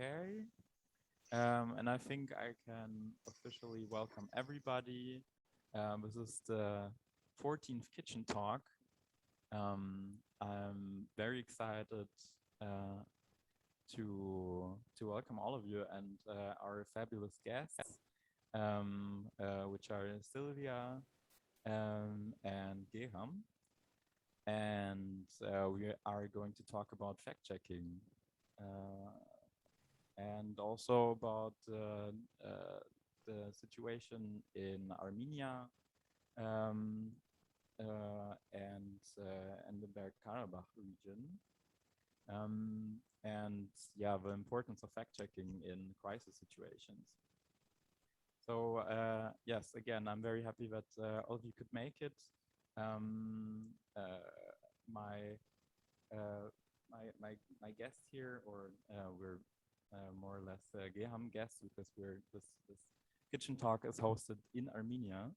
Okay. And I think I can officially welcome everybody. This is the 14th Kitchen Talk. I'm very excited uh, to welcome all of you and our fabulous guests, which are Silvia and Gegham. And we are going to talk about fact-checking. And also about the situation in Armenia um, and the Bergkarabakh region. And yeah, the importance of fact-checking in crisis situations. So yes, again, I'm very happy that all of you could make it. My my guest here, or we're more or less Gegham guests, because this kitchen talk is hosted in Armenia.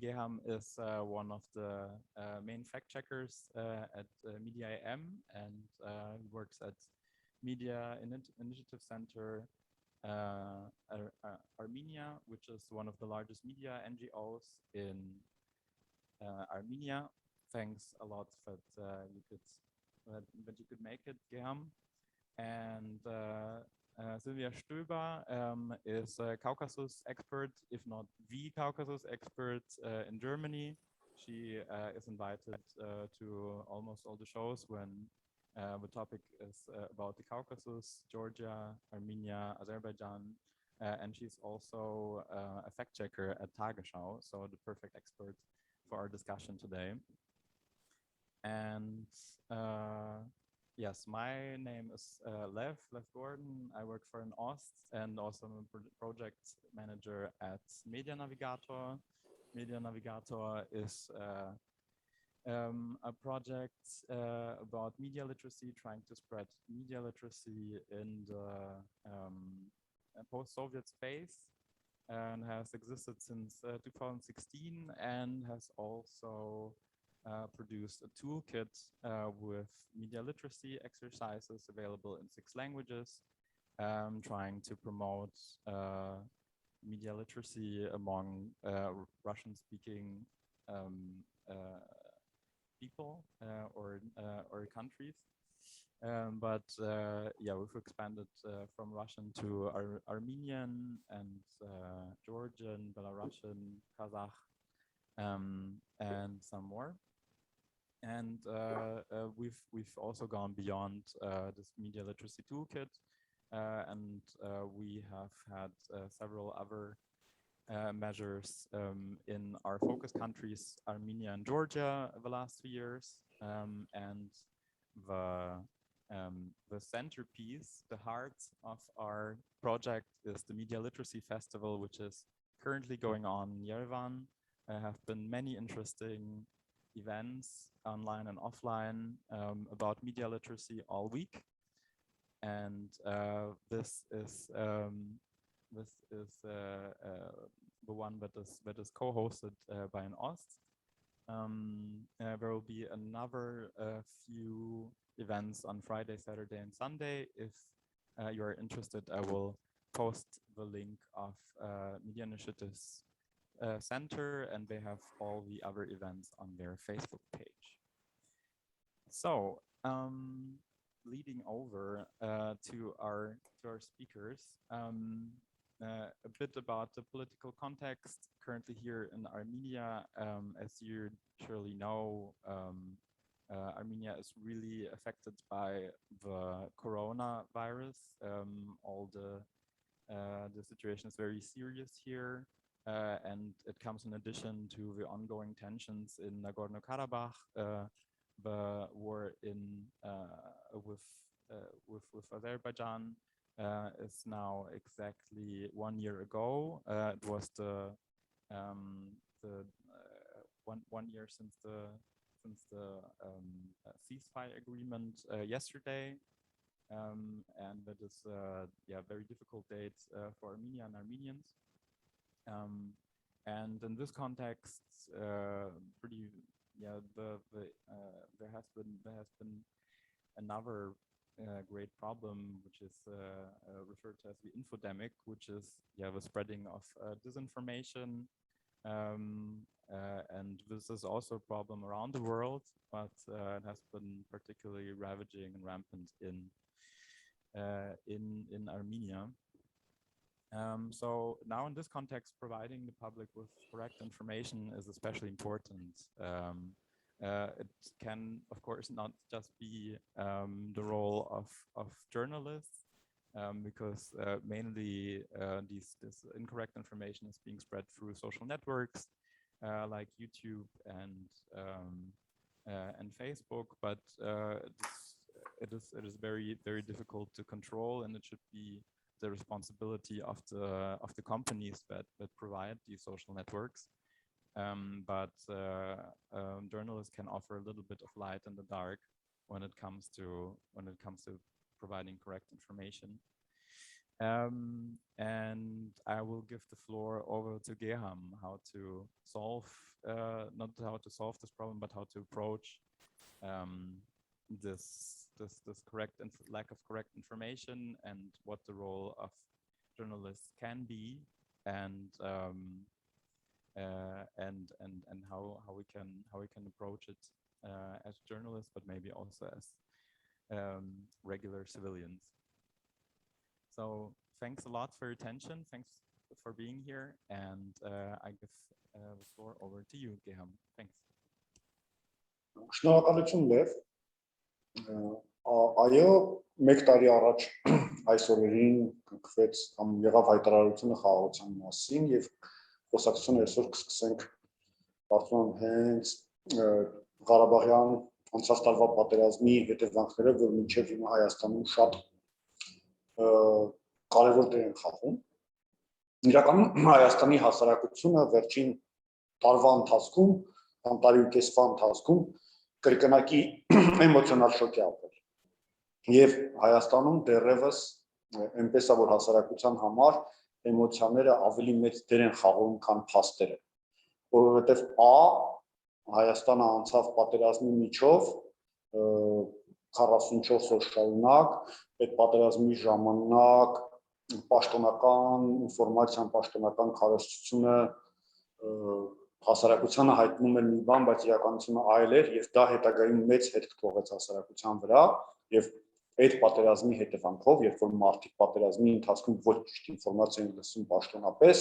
Gegham is one of the main fact checkers at Media AM, and he works at Media Initiative Center Armenia, which is one of the largest media NGOs in Armenia. Thanks a lot that you could make it, Gegham. And Silvia Stöber is a Caucasus expert, if not the Caucasus expert in Germany. She is invited to almost all the shows when the topic is about the Caucasus, Georgia, Armenia, Azerbaijan, and she's also a fact checker at Tagesschau, so the perfect expert for our discussion today. And yes, my name is Lev Gordon. I work for n-ost and also I'm a project manager at Media Navigator. Media Navigator is a project about media literacy, trying to spread media literacy in the post-Soviet space, and has existed since 2016 and has also produced a toolkit with media literacy exercises available in 6 languages, trying to promote media literacy among Russian-speaking people or countries. But yeah, we've expanded from Russian to Armenian and Georgian, Belarusian, Kazakh, and some more. And we've also gone beyond this media literacy toolkit, and we have had several other measures in our focus countries, Armenia and Georgia, the last 2 years, and the centerpiece, the heart of our project is the Media Literacy Festival, which is currently going on in Yerevan. There have been many interesting events online and offline about media literacy all week, and this is the one that is co-hosted by n-ost. There will be another few events on Friday, Saturday, and Sunday. If you are interested, I will post the link of Media Initiatives Center, and they have all the other events on their Facebook page. So, leading over to our speakers, a bit about the political context currently here in Armenia. As you surely know, Armenia is really affected by the coronavirus. All the situation is very serious here. And it comes in addition to the ongoing tensions in Nagorno-Karabakh, the war with Azerbaijan is now exactly 1 year ago. It was the 1 year since the ceasefire agreement yesterday. And that is yeah, very difficult date for Armenia and Armenians. And in this context, there has been another great problem, which is referred to as the infodemic, which is the spreading of disinformation. And this is also a problem around the world, but it has been particularly ravaging and rampant in Armenia. So now in this context, providing the public with correct information is especially important. It can, of course, not just be the role of journalists, because mainly this incorrect information is being spread through social networks like YouTube and Facebook, but it is very, very difficult to control, and it should be the responsibility of the companies that provide these social networks. But journalists can offer a little bit of light in the dark when it comes to providing correct information. And I will give the floor over to Gegham, how to solve not how to solve this problem, but how to approach this correct and lack of correct information, and what the role of journalists can be, and how we can approach it as journalists, but maybe also as regular civilians. So thanks a lot for your attention. Thanks for being here, and I give the floor over to you, Gegham. Thanks. Շնորհակալություն Լև։ Այո, մեկ տարի առաջ այս օրերին կնքվեց կամ եղավ հայտարարությունը խաղաղության մասին, եւ խոսակցությունը այսօր կսկսենք կարծում եմ հենց Ղարաբաղյան անցած տարվա պատերազմի հետևանքները, որ մինչև հիմա Հայաստանում շատ կարևոր դեր են խաղում։ Իրականում Հայաստանի հասարակությունը վերջին տարվա ընթացքում կամ տարի ու կեսվա ընթացքում կրկնակի էմոցիոնալ շոկ է ապրել։ Եվ Հայաստանում դեռևս այնպես է, որ հասարակության համար էմոցիաները ավելի մեծ դեր են խաղում, քան փաստերը, որովհետև Հայաստանը անցավ պատերազմի միջով 44 օր շարունակ, այդ պատերազմի ժամանակ պաշտոնական ինֆորմացիան, պաշտոնական քարոզչությունը հասարակությանը հայտնում էր մի բան, բայց իրականությունը այլ էր, եւ դա հետագայում մեծ հետք թողեց հասարակության վրա, եւ այդ պատերազմի հետևանքով, երբ որ մարդիկ պատերազմի ընթացքում ոչ ճիշտ ինֆորմացիա են լսում պաշտոնապես,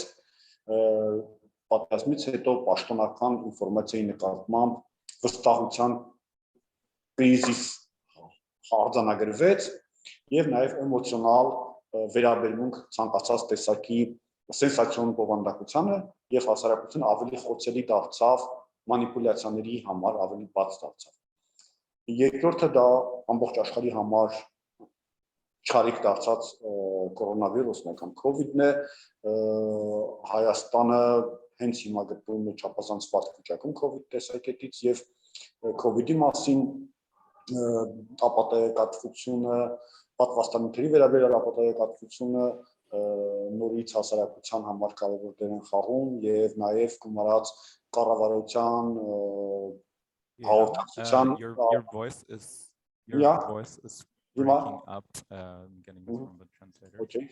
պատերազմից հետո պաշտոնական ինֆորմացիայի նկատմամբ վստահության crises արձանագրվեց, եւ նաեւ էմոցիոնալ վերաբերմունք ցանկացած տեսակի սենսացիոն բովանդակությանը, եւ հասարակությունը ավելի խոցելի դարձավ մանիպուլյացիաների համար, ավելի բաց դարձավ։ Երկրորդը դա ամբողջ աշխարհի համար չարիք դարձած կորոնավիրուսն է կամ COVID-ն է, Հայաստանը հենց հիմա գտնվում է չափազանց վատ վիճակում COVID տեսակետից, եւ COVID-ի մասին ապատեգատվությունը, պատվաստանյութերի վերաբերյալ ապատեգատվությունը նորից հասարակության համար կարևոր դեր են խաղում, եւ նաեւ գումարած կառավարության հաղորդակցության Your voice is breaking up. Getting this from the translator. Okay.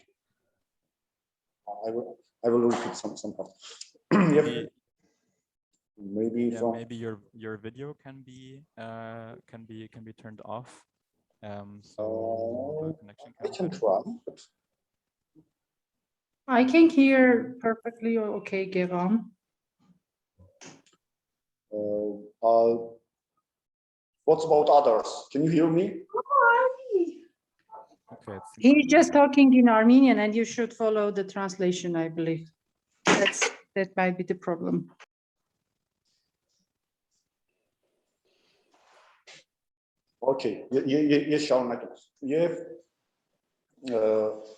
I will repeat some part. Maybe your video can be turned off. So the connection I can try. But I can hear perfectly okay, Gegham. What about others? Can you hear me? Okay. He's just talking in Armenian, and you should follow the translation, I believe. That might be the problem. Okay, ես շարունակեմ։ Եվ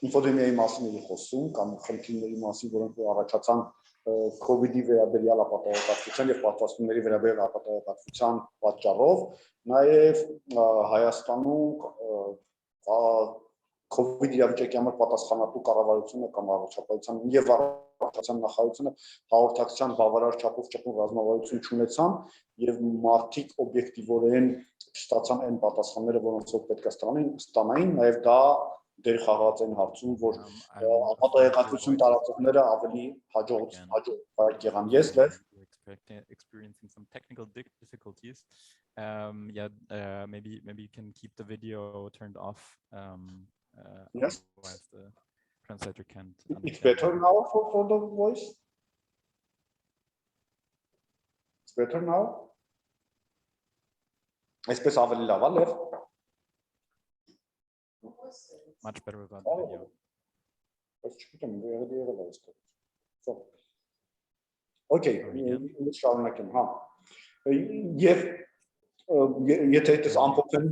ինֆոդեմիայի մասին էի խոսում, կամ խնդիրների մասին, որոնք առաջացան COVID-ի վերաբերյալ ապատեգատվության եւ պատվաստումների վերաբերյալ ապատեգատվության պատճառով, նաեւ Հայաստանում COVID իրավիճակի համար պատասխանատու կառավարությունը կամ առողջապահության եւ առողջապահության նախարարությունը հաղորդակցության բավարար չափով ճկուն ռազմավարություն չունեցան, եւ մարդիկ օբյեկտիվորեն չստացան այն պատասխանները, որոնցով պետք է ստանային, նաև դա դեր խաղաց այն հարցում, որ ապատայեկատվություն տարածողները ավելի հաջող եղան։ Yes, Lev? Experiencing some technical difficulties. Maybe you can keep the video turned off. Yes. Otherwise the translator can't. It's better now for the voice? It's better now? Այսպես ավելի լավ է, Lev? Much better without the video. Okay, շարունակեմ, հա։ Եվ եթե այդպես ամփոփեմ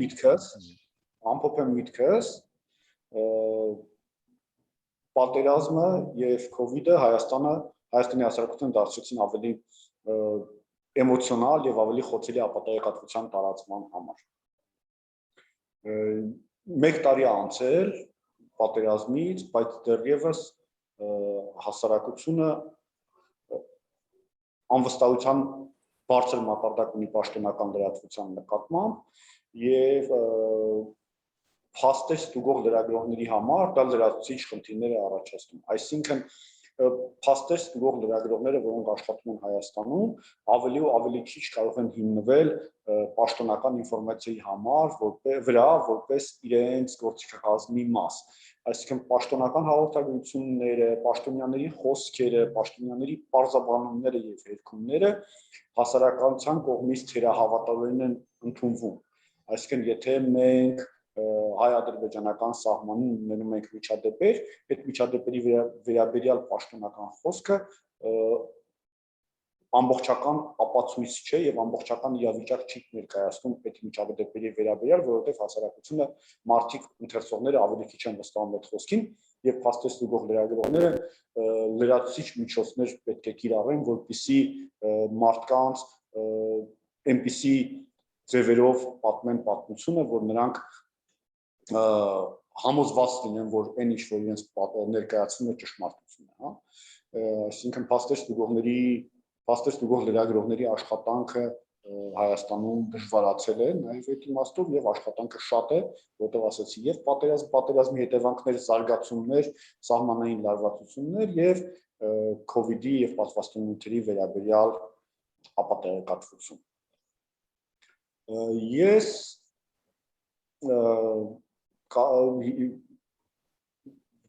միտքս, պատերազմը եւ COVID-ը Հայաստանի հասարակությունը դարձրեցին ավելի էմոցիոնալ եւ ավելի խոցելի ապատայեկատվության տարածման համար։ 1 տարի անցել պատերազմից, բայց դեռևս հասարակությունը անվստահության բարձր մակարդակ ունի պաշտոնական լրատվության նկատմամբ եւ փաստեր ստուգող լրագրողների համար դա լրատվիչ խնդիրներ է առաջացնում։ Այսինքն փաստեր ստուգող լրագրողները, որոնք աշխատում են Հայաստանում, ավելի ու ավելի քիչ կարող են հիմնվել պաշտոնական ինֆորմացիայի համար, որպես իրենց գործիքակազմի մաս։ Այսինքն պաշտոնական հաղորդագրությունները, պաշտոնյաների խոսքերը, պաշտոնյաների պարզաբանումները եւ երգումները հասարակության կողմից թերահավատորեն են ընդունվում։ Այսինքն եթե մենք հայ-ադրբեջանական սահմանին ունենում ենք միջադեպեր, այդ միջադեպերի վերաբերյալ պաշտոնական խոսքը ամբողջական ապացույց չէ եւ ամբողջական իրավիճակ չի ներկայացնում այդ միջադեպերի վերաբերյալ, որովհետեւ հասարակությունը մարդիկ ընթերցողները ավելի քիչ են վստահում այդ խոսքին եւ փաստեր ստուգող լրագրողները լրացուցիչ միջոցներ պետք է կիրառեն, որպեսզի մարդկանց այնպիսի ձևերով պատմեն պատմությունը, որ նրանք համոզված լինեն, որ այն ինչ որ իրենց ներկայացնում է ճշմարտություն է, հա։ Այսինքն փաստեր ստուգող լրագրողների աշխատանքը Հայաստանում դժվարացել է նաև այդ իմաստով եւ աշխատանքը շատ է, որտեղ ասացի եւ պատերազմի հետևանքներ, զարգացումներ, սահմանային լարվածություններ եւ COVID-ի եւ պատվաստանյութերի վերաբերյալ ապատայեկատվություն։ Ես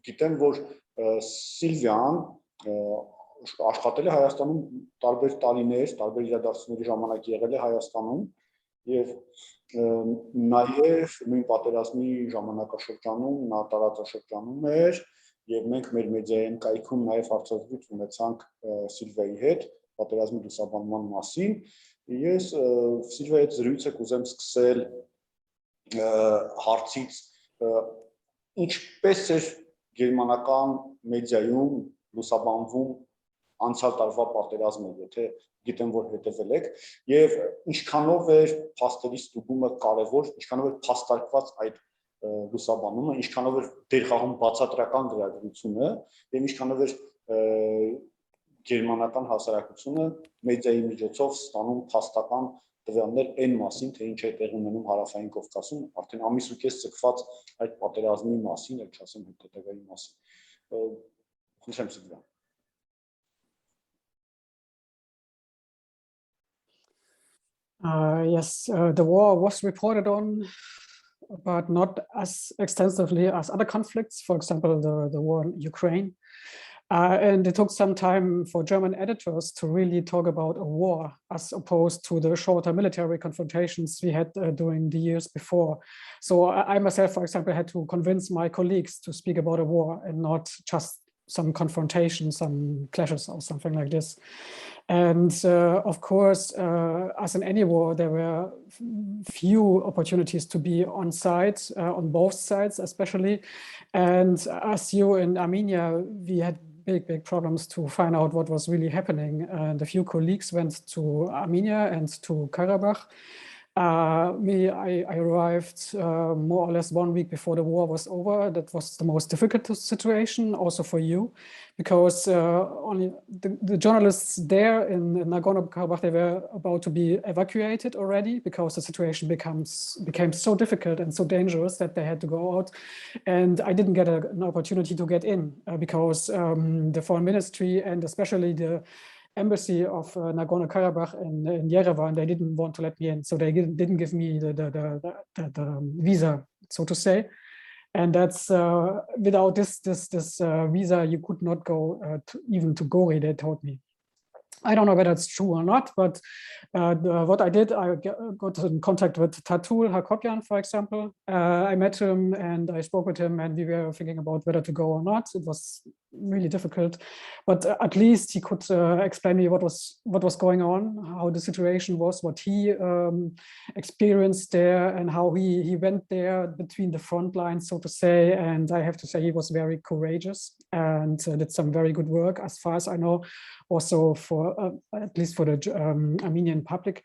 գիտեմ, որ Սիլվիան աշխատել է Հայաստանում տարբեր տարիներ, տարբեր իրադարձությունների ժամանակ եղել է Հայաստանում եւ նաեւ նույն պատերազմի ժամանակաշրջանում նա տարածաշրջանում էր եւ մենք մեր մեդիայում կայքում նաեւ հարցազրույց ունեցանք Սիլվիայի հետ պատերազմի լուսաբանման մասին։ Ես Սիլվիայի հետ զրույցը կուզեմ սկսել հարցից ինչպես էր գերմանական մեդիայում լուսաբանվում անցյալ տարվա պատերազմը, եթե գիտեմ, որ հետևել եք, եւ ինչքանով էր փաստերի ստուգումը կարեւոր, ինչքանով էր փաստարկված այդ լուսաբանումը, ինչքանով էր դեր խաղում բացատրական լրագրությունը եւ ինչքանով էր գերմանական հասարակությունը մեդիայի միջոցով ստանում փաստական տվյալներ այն մասին, թե ինչ է տեղի ունենում հարավային Կովկասում, արդեն ամիս ու կես ցկված այդ պատերազմի մասին, ել չասեմ հետագայի մասին։ Խնդրեմ Սիլվիա։ Yes, the war was reported on, but not as extensively as other conflicts, for example, the war in Ukraine. And it took some time for German editors to really talk about a war as opposed to the shorter military confrontations we had during the years before. So I myself, for example, had to convince my colleagues to speak about a war and not just some confrontation, some clashes or something like this. And of course, as in any war, there were few opportunities to be on site, on both sides especially. And as you in Armenia, we had big problems to find out what was really happening. And a few colleagues went to Armenia and to Karabakh. I arrived more or less 1 week before the war was over. That was the most difficult situation, also for you, because only the journalists there in Nagorno-Karabakh, they were about to be evacuated already because the situation became so difficult and so dangerous that they had to go out. And I didn't get an opportunity to get in because the foreign ministry and especially the embassy of Nagorno-Karabakh in Yerevan, they didn't want to let me in, so they didn't give me the visa, so to say. And that's without this visa, you could not go even to Gori, they told me. I don't know whether it's true or not, but what I did, I got in contact with Tatul Hakobyan, for example. I met him and I spoke with him, and we were thinking about whether to go or not. It was really difficult, but at least he could explain me what was going on, how the situation was, what he experienced there, and how he went there between the front lines, so to say. And I have to say, he was very courageous and did some very good work, as far as I know. Also for at least for the Armenian public,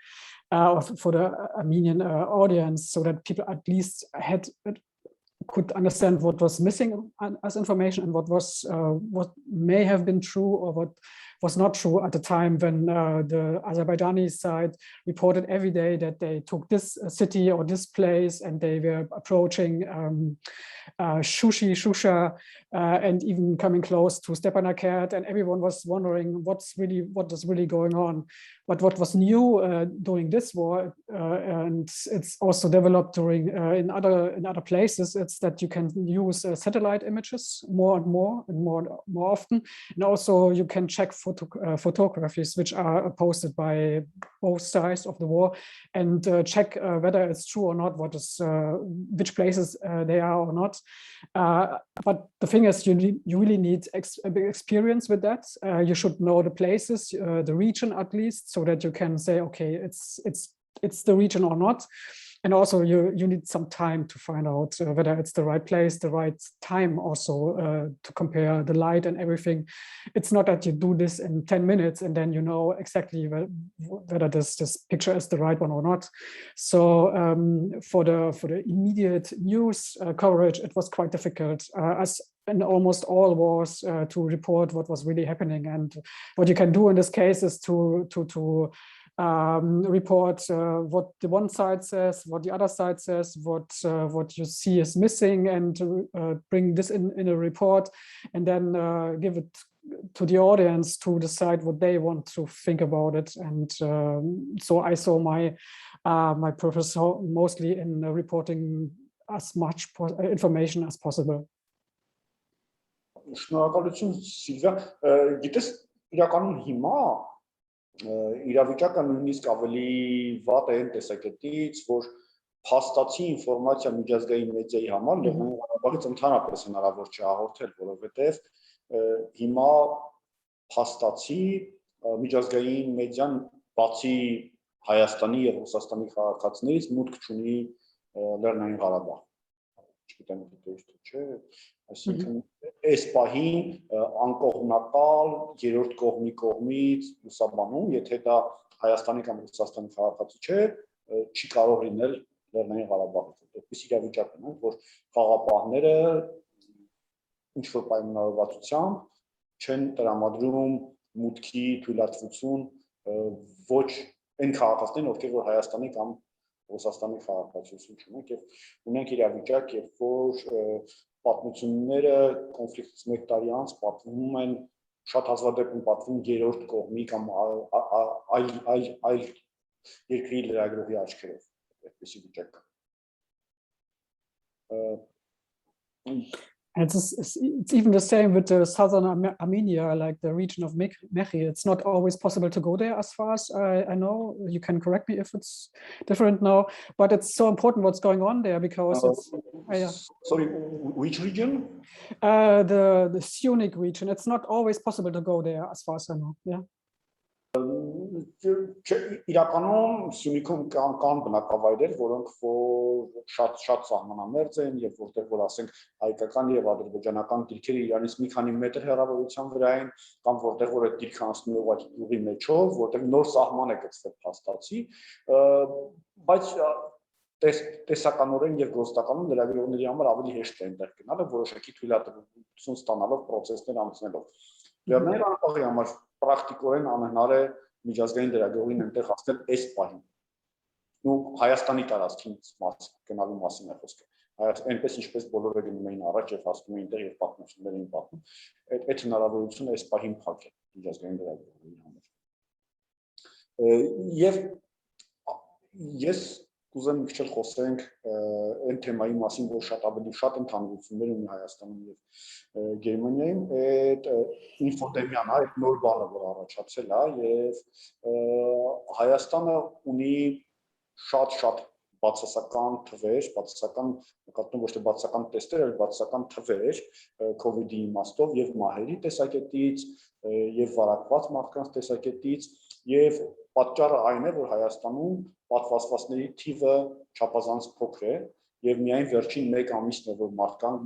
or for the Armenian audience, so that people at least could understand what was missing as information and what may have been true or what was not true at the time when the Azerbaijani side reported every day that they took this city or this place and they were approaching Shusha, and even coming close to Stepanakert, and everyone was wondering what is really going on. But what was new during this war, and it's also developed during in other places, it's that you can use satellite images more and more often, and also you can check photographies which are posted by both sides of the war, and check whether it's true or not, which places they are or not. But the thing is, you really need experience with that. You should know the places, the region at least, so that you can say, okay, it's the region or not. And also you need some time to find out whether it's the right place, the right time also to compare the light and everything. It's not that you do this in 10 minutes and then you know exactly whether this picture is the right one or not. So for the immediate news coverage, it was quite difficult, as in almost all wars, to report what was really happening. And what you can do in this case is to report what the one side says, what the other side says, what you see is missing, and bring this in a report, and then give it to the audience to decide what they want to think about it. And so I saw my purpose mostly in reporting as much information as possible. Շնորհակալություն Սիլվիա, գիտես իրականում հիմա իրավիճակը նույնիսկ ավելի վատ է այն տեսակետից, որ փաստացի ինֆորմացիա միջազգային մեդիայի համար Լեռնային Ղարաբաղից ընդհանրապես հնարավոր չի հաղորդել, որովհետև հիմա փաստացի միջազգային մեդիան բացի Հայաստանի եւ Ռուսաստանի քաղաքացիներից մուտք չունի Լեռնային Ղարաբաղ։ Չգիտեմ դե չէ, այսինքն այս պահին անկողմնակալ երրորդ կողմի կողմից լուսաբանում, եթե դա Հայաստանի կամ Ռուսաստանի քաղաքացի չէ, չի կարող լինել Լեռնային Ղարաբաղից։ Այդպես իրավիճակ է, որ խաղապահները ինչ որ պայմանավորվածությամբ չեն տրամադրում մուտքի թույլատվություն ոչ այն քաղաքացիներին, ովքեր որ Հայաստանի կամ Ռուսաստանի քաղաքացիություն չունեն, եւ ունենք իրավիճակ, երբ որ պատմությունները կոնֆլիկտից մեկ տարի անց պատմվում են, շատ հազվադեպ պատմվում երրորդ կողմի կամ այլ երկրի լրագրողի աչքերով, այդպիսի վիճակ կա։ It's even the same with the southern Armenia, like the region of Mechi. It's not always possible to go there, as far as I know. You can correct me if it's different now, but it's so important what's going on there, because it's... Sorry, which region? The Siunik region. It's not always possible to go there, as far as I know. Yeah. իրականում Սյունիքում կան բնակավայրեր, որոնք շատ սահմանամերձ են եւ որտեղ որ ասենք հայկական եւ ադրբեջանական դիրքերը իրանից մի քանի մետր հեռավորության վրա են, կամ որտեղ որ այդ դիրքը անցնում է ուղղակի ուղի մեջով, որտեղ նոր սահման է գծվել փաստացի, բայց տեսականորեն եւ գործնականում լրագրողների համար ավելի հեշտ է այնտեղ գնալը, որոշակի թույլատվություն ստանալով process-ներ անցնելով։ Լեռների Ղարաբաղի համար պրակտիկորեն անհնար է միջազգային լրագրողին այնտեղ հասնել այս պահին։ Ու Հայաստանի տարածքին գնալու մասին է խոսքը։ Այնպես ինչպես բոլորը գնում էին առաջ եւ հասնում էին այնտեղ եւ պատմություններ էին պատմում, այդ հնարավորությունը այս պահին փակ է միջազգային լրագրողների համար։ Եվ ես կուզեմ մի քիչ խոսենք այն թեմայի մասին, որ շատ ընդհանրություններ ունի Հայաստանում եւ Գերմանիայում, այդ ինֆոդեմիան, այդ նոր բառը, որ առաջացել է, եւ Հայաստանը ունի շատ բացասական թվեր, նկատում ոչ թե բացասական տեստեր, այլ բացասական թվեր COVID-ի իմաստով եւ մահերի տեսակետից եւ վարակված մարդկանց տեսակետից, եւ պատճառը այն է, որ Հայաստանում պատվաստվածների թիվը չափազանց փոքր է եւ միայն վերջին 1 ամիսն է, որ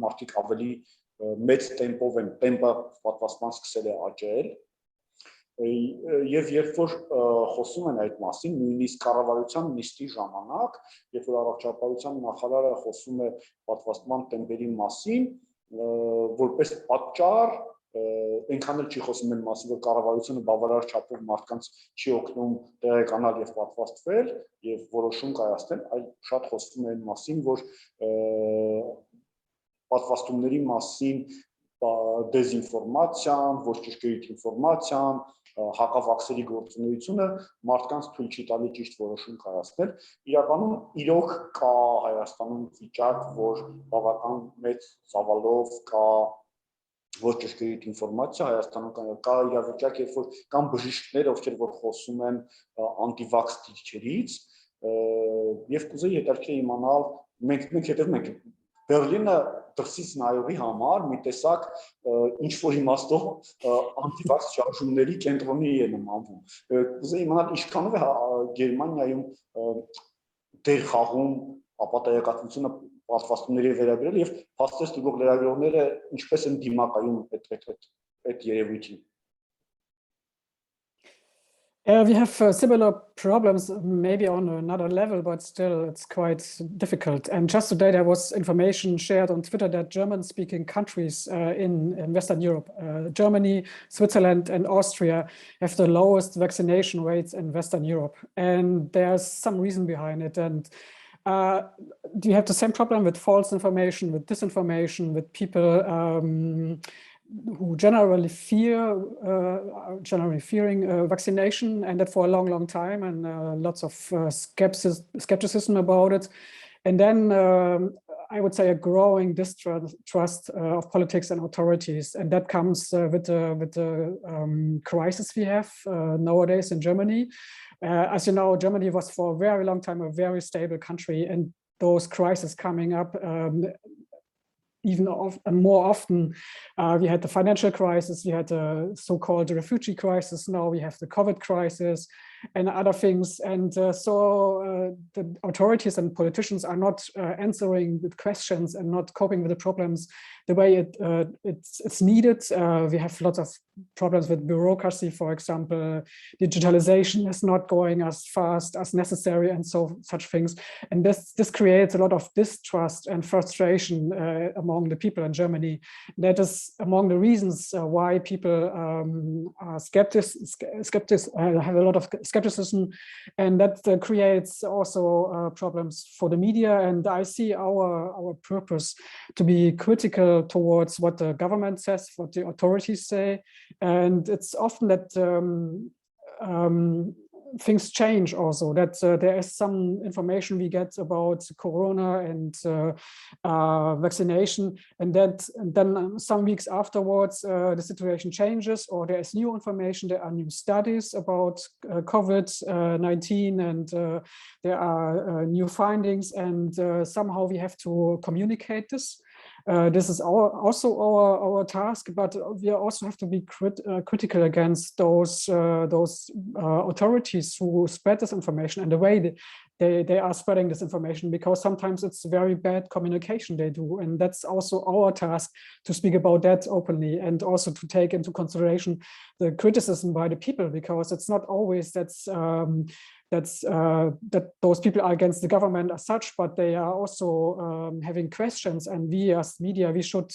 մարդիկ ավելի մեծ տեմպով են, տեմպը պատվաստման սկսել է աճել, եւ երբ որ խոսում են այդ մասին, նույնիսկ կառավարության նիստի ժամանակ, երբ որ առողջապահության նախարարը խոսում է պատվաստման տեմպերի մասին, որպես պատճառ այնքան էլ չի խոսում այն մասին, որ կառավարությունը բավարար չափով մարդկանց չի օգնում տեղեկանալ եւ պատվաստվել եւ որոշում կայացնել, այլ շատ խոսում է այն մասին, որ պատվաստումների մասին դեզինֆորմացիան, ոչ ճշգրիտ ինֆորմացիան, հակավաքսերի գործունեությունը մարդկանց թույլ չի տալի ճիշտ որոշում կայացնել։ Իրականում իրոք կա Հայաստանում վիճակ, որ բավական մեծ ծավալով կա ոչ ճշգրիտ ինֆորմացիա Հայաստանում կա իրավիճակ, երբ որ կան բժիշկներ, ովքեր որ խոսում են անտիվաքս դիրքերից, եւ կուզեի հետաքրքիր իմանալ, մենք հետևում ենք Բերլինը դրսից նայողի համար մի տեսակ ինչ որ իմաստով անտիվաքս շարժումների կենտրոնի է նմանվում։ Կուզեի իմանալ ինչքանով է Գերմանիայում դեր խաղում ապատեգատվությունը պատվաստումների վերաբերյալ եւ փաստեր ստուգող լրագրողները ինչպես են դիմակայում այդ երևույթին։ We have similar problems, maybe on another level, but still it's quite difficult. And just today there was information shared on Twitter that German-speaking countries in Western Europe, Germany, Switzerland and Austria have the lowest vaccination rates in Western Europe. And there's some reason behind it. And do you have the same problem with false information, with disinformation, with people who generally fearing vaccination, and that for a long time, and lots of skepticism about it, and then I would say a growing distrust of politics and authorities, and that comes with the crisis we have nowadays in Germany. As you know, Germany was for a very long time a very stable country, and those crises coming up even more often. We had the financial crisis, we had the so-called refugee crisis, now we have the COVID crisis and other things. And so the authorities and politicians are not answering with questions and not coping with the problems the way it's needed. We have lots of problems with bureaucracy, for example. Digitalization is not going as fast as necessary, and such things. And this creates a lot of distrust and frustration among the people in Germany. That is among the reasons why people are have a lot of skepticism, and that creates also problems for the media. And I see our purpose to be critical towards what the government says, what the authorities say, and it's often that things change also, that there is some information we get about corona and vaccination, and then some weeks afterwards the situation changes, or there is new information, there are new studies about COVID-19, and there are new findings, and somehow we have to communicate this. This is also our task, but we also have to be critical against those authorities who spread this information and the way they are spreading this information, because sometimes it's very bad communication they do. And that's also our task to speak about that openly, and also to take into consideration the criticism by the people, because it's not always that those people are against the government as such, but they are also having questions, and we as media, we should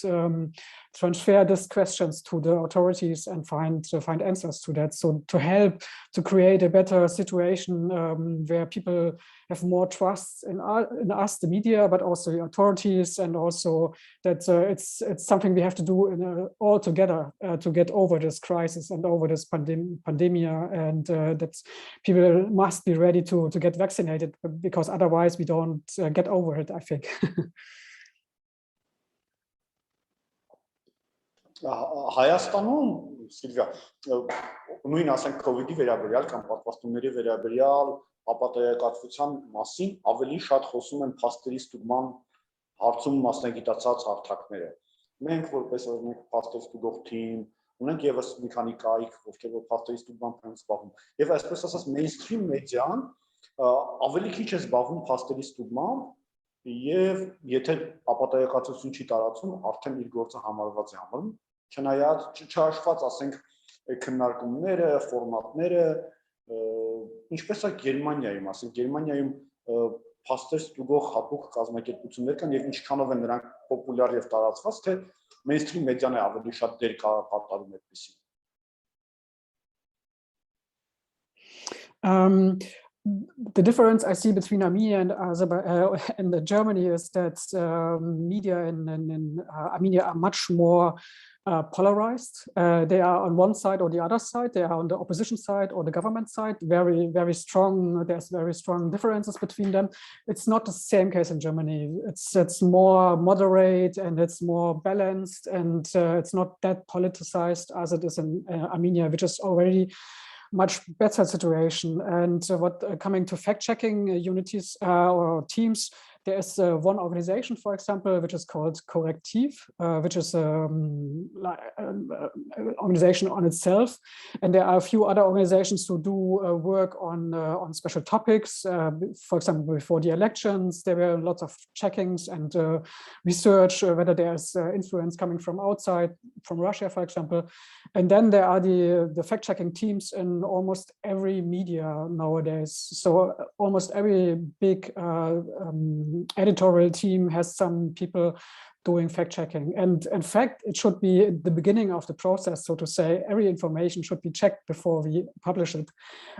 transfer these questions to the authorities and find answers to that. So to help to create a better situation where people have more trust in us, the media, but also the authorities, and also that it's something we have to do all together to get over this crisis and over this pandemia, and that people must be ready to get vaccinated, because otherwise we don't get over it, I think. Հայաստանում, Սիլվիա, նույն ասենք COVID-ի վերաբերյալ կամ պատվաստումների վերաբերյալ ապատեակատվության մասին ավելի շատ խոսում են փաստերի ստուգման հարցում մասնագիտացած հարթակները։ Մենք որպես օրինակ փաստեր ստուգող թիմ ունենք եւս մի քանի կայք, ովքեր որ փաստերի ստուգմամբ են զբաղվում։ Եվ այսպես ասած mainstream մեդիան ավելի քիչ է զբաղվում փաստերի ստուգմամբ, եւ եթե ապատեակատվություն չի տարածում, արդեն իր գործը համարված է համարում, չնայած չհաշված, ասենք, քննարկումները, ֆորմատները, ինչպես է Գերմանիայում, ասենք, Գերմանիայում փաստեր ստուգող հատուկ կազմակերպություններ կան եւ ինչքանով են նրանք պոպուլյար եւ տարածված, թե mainstream մեդիան է ավելի շատ դեր կատարում այդպեսի։ The difference I see between Armenia and Germany is that media in Armenia are much more polarized. They are on one side or the other side. They are on the opposition side or the government side. Very, very strong. There's very strong differences between them. It's not the same case in Germany. It's more moderate and it's more balanced, and it's not that politicized as it is in Armenia, which is already much better situation. And coming to fact-checking unities or teams, there is one organization, for example, which is called Correctiv, which is an organization on itself. And there are a few other organizations who do work on special topics. For example, before the elections, there were lots of checkings and research whether there's influence coming from outside, from Russia, for example. And then there are the fact-checking teams in almost every media nowadays. So almost every big editorial team has some people doing fact-checking. And in fact, it should be the beginning of the process, so to say. Every information should be checked before we publish it.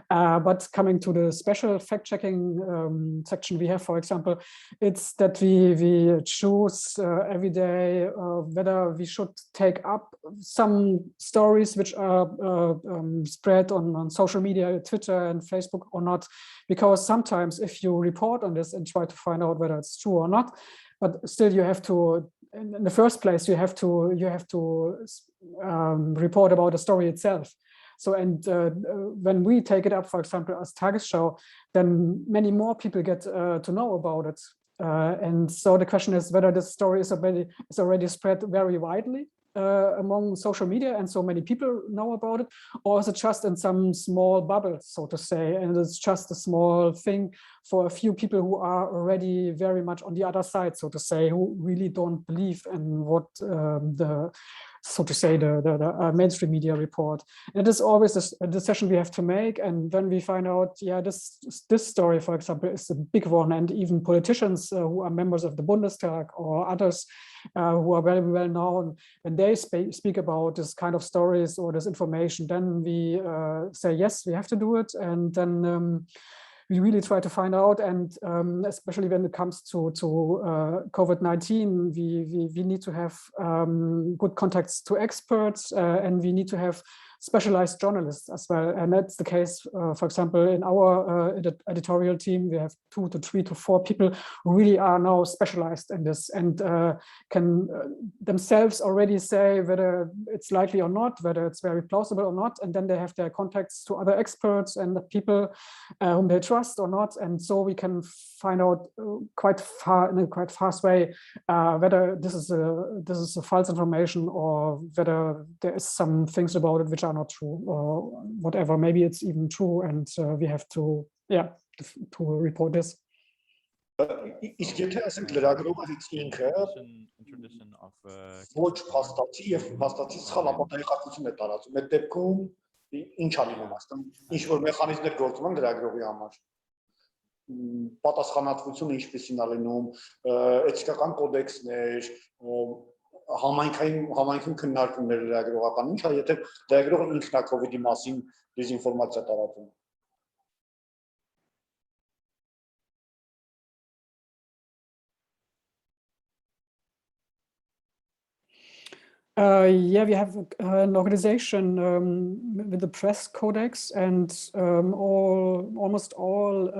But coming to the special fact-checking section we have, for example, it's that we choose every day whether we should take up some stories which are spread on social media, Twitter and Facebook or not. Because sometimes if you report on this and try to find out whether it's true or not, but still you have to, in the first place, you have to report about the story itself. So, and when we take it up, for example, as Tagesschau, then many more people get to know about it. And so the question is whether this story is already spread very widely among social media and so many people know about it, or is it just in some small bubble, so to say, and it's just a small thing for a few people who are already very much on the other side, so to say, who really don't believe in what the mainstream media report. And it is always a decision we have to make. And when we find out, yeah, this story, for example, is a big one, and even politicians who are members of the Bundestag or others who are very well known, when they speak about this kind of stories or this information, then we say, yes, we have to do it. And then we really try to find out, and especially when it comes to COVID-19, we need to have good contacts to experts, and we need to have specialized journalists as well. And that's the case, for example, in our editorial team, we have 2 to 3 to 4 people who really are now specialized in this and can themselves already say whether it's likely or not, whether it's very plausible or not. And then they have their contacts to other experts and the people whom they trust or not. And so we can find out in a quite fast way whether this is a false information or whether there is some things about it which are not true or whatever. Maybe it's even true, and we have to report this. Իսկ եթե ասենք լրագրողից ինքը ոչ փաստացի եւ փաստացի սխալ ապատեխատություն է տարածում, այդ դեպքում ինչ անիմն ասեմ, ինչ որ մեխանիզմներ գործում են լրագրողի համար, պատասխանատվությունը ինչպեսին ալնում, էթիկական կոդեքսներ, համայնքային քննարկումներ լրագրողական, ինչ է, եթե լրագրողը ինքն է COVID-ի մասին դեզինֆորմացիա տարածում։ We have an organization with the press codex, and almost all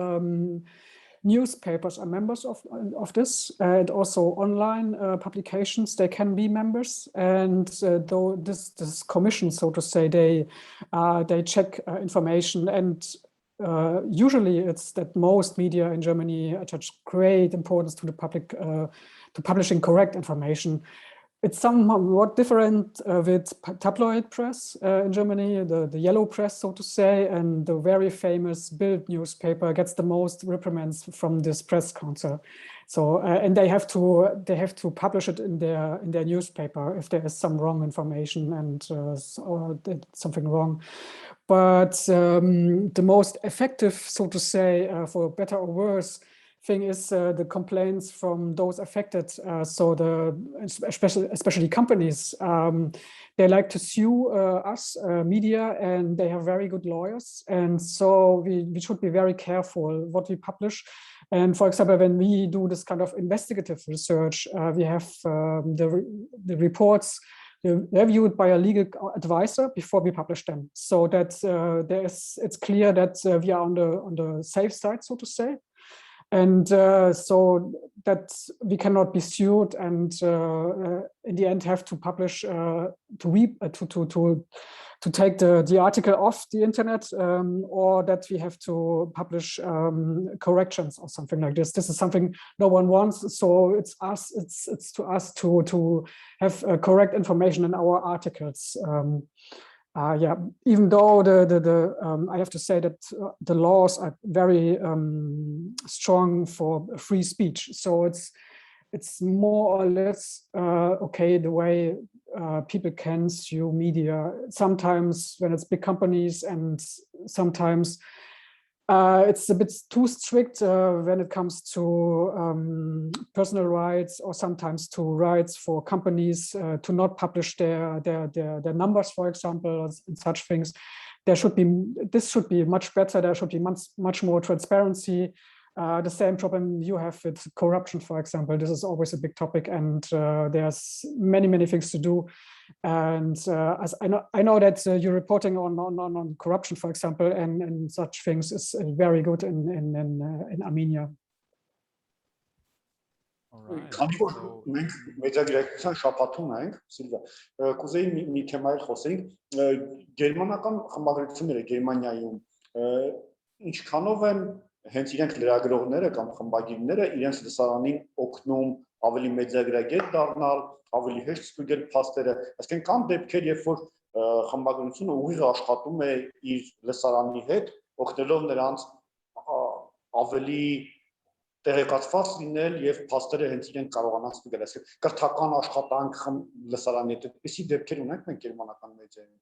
newspapers are members of this, and also online publications, they can be members. And though this commission, so to say, they check information, and usually it's that most media in Germany attach great importance to the public, to publishing correct information. It's somewhat different with tabloid press in Germany, the yellow press, so to say, and the very famous Bild newspaper gets the most reprimands from this press council. So and they have to publish it in their newspaper if there is some wrong information and or something wrong. But the most effective, so to say, for better or worse, thing is the complaints from those affected. So especially companies, they like to sue us, media, and they have very good lawyers. And so we should be very careful what we publish. And for example, when we do this kind of investigative research, we have the reports reviewed by a legal advisor before we publish them, so that it's clear that we are on the safe side, so to say. And so that we cannot be sued, and in the end have to publish to take the article off the internet, or that we have to publish corrections or something like this. This is something no one wants, so it's to us to have correct information in our articles. Even though I have to say that the laws are very strong for free speech, so it's more or less okay the way people can sue media. Sometimes when it's big companies, and sometimes it's a bit too strict when it comes to personal rights, or sometimes to rights for companies to not publish their numbers, for example, and such things. This should be much better. There should be much more transparency. The same problem you have with corruption, for example. This is always a big topic, and there's many things to do. And as I know that you're reporting on corruption, for example, and such things is very good in Armenia. Քանի որ մենք մեծագրական շաբաթում ենք, Սիլվիա, կուզեի մի թեմայով խոսենք, գերմանական խմբագրությունները Գերմանիայում ինչքանով են հենց իրենք լրագրողները կամ խմբագիրները իրենց լսարանին օգնում ավելի մեծագրագետ դառնալ, ավելի հեշտ ստուգել փաստերը, այսինքն կան դեպքեր, երբ որ խմբագրությունը ուղիղ աշխատում է իր լսարանի հետ, օգնելով նրանց ավելի տեղեկացված լինել եւ փաստերը հենց իրենք կարողանան ստուգել, այսինքն կրթական աշխատանք լսարանի հետ, այդպիսի դեպքեր ունենք մենք գերմանական մեդիայում։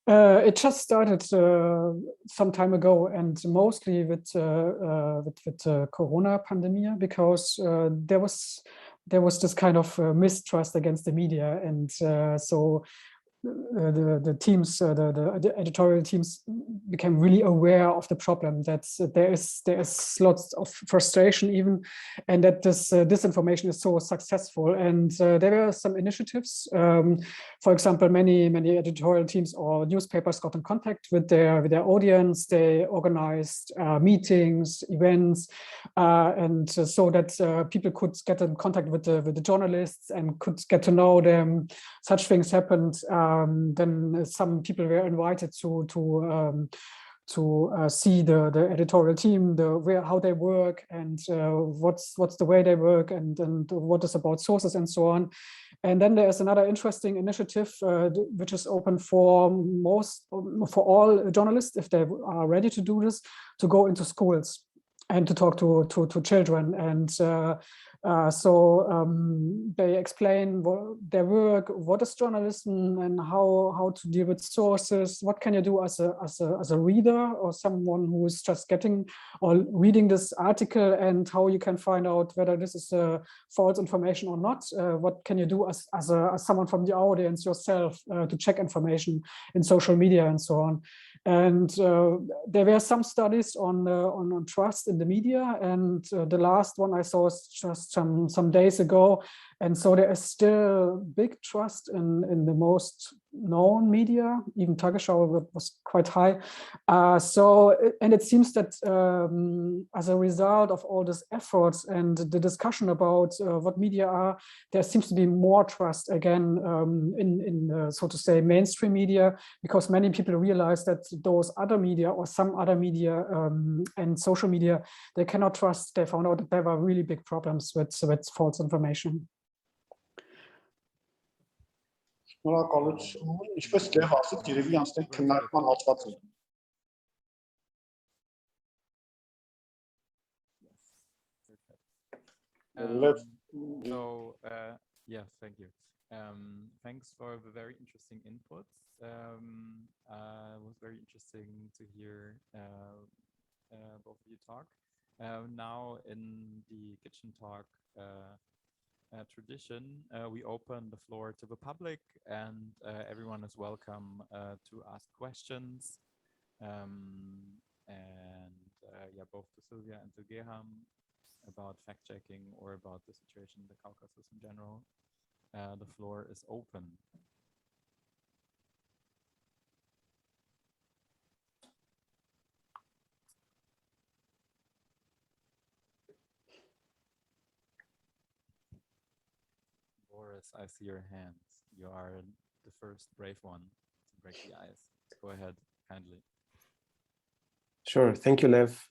It just started some time ago, and mostly with Corona pandemic, because there was this kind of mistrust against the media, and so the teams, the editorial teams became really aware of the problem, that there is lots of frustration even, and that this disinformation is so successful. And there were some initiatives. For example, many editorial teams or newspapers got in contact with their audience. They organized meetings, events, and so that people could get in contact with the journalists and could get to know them. Such things happened. Then some people were invited to see the editorial team, how they work, and what's the way they work, and what is about sources and so on. And then there's another interesting initiative which is open for all journalists, if they are ready to do this, to go into schools and to talk to children. And they explain their work, what is journalism, and how to deal with sources. What can you do as a reader or someone who is just getting or reading this article, and how you can find out whether this is false information or not. What can you do as someone from the audience yourself to check information in social media and so on. And there were some studies on trust in the media, and the last one I saw was just some days ago. And so there is still big trust in the most known media. Even Tagesschau was quite high. And it seems that as a result of all these efforts and the discussion about what media are, there seems to be more trust again in so to say, mainstream media, because many people realize that those other media or some other media and social media, they cannot trust. They found out that there were really big problems with false information. Շնորհակալություն, ինչպես Լև ասաց, երևի անցնենք քննարկման հատվածին։ Yes, thank you. Thanks for the very interesting inputs. It was very interesting to hear both of you talk. Now in the kitchen talk tradition, we open the floor to the public, and everyone is welcome to ask questions. Yeah, both to Silvia and to Gegham about fact-checking or about the situation in the Caucasus in general. The floor is open. Boris, I see your hands. You are the first brave one to break the ice. Go ahead, kindly. Sure. Thank you, Lev.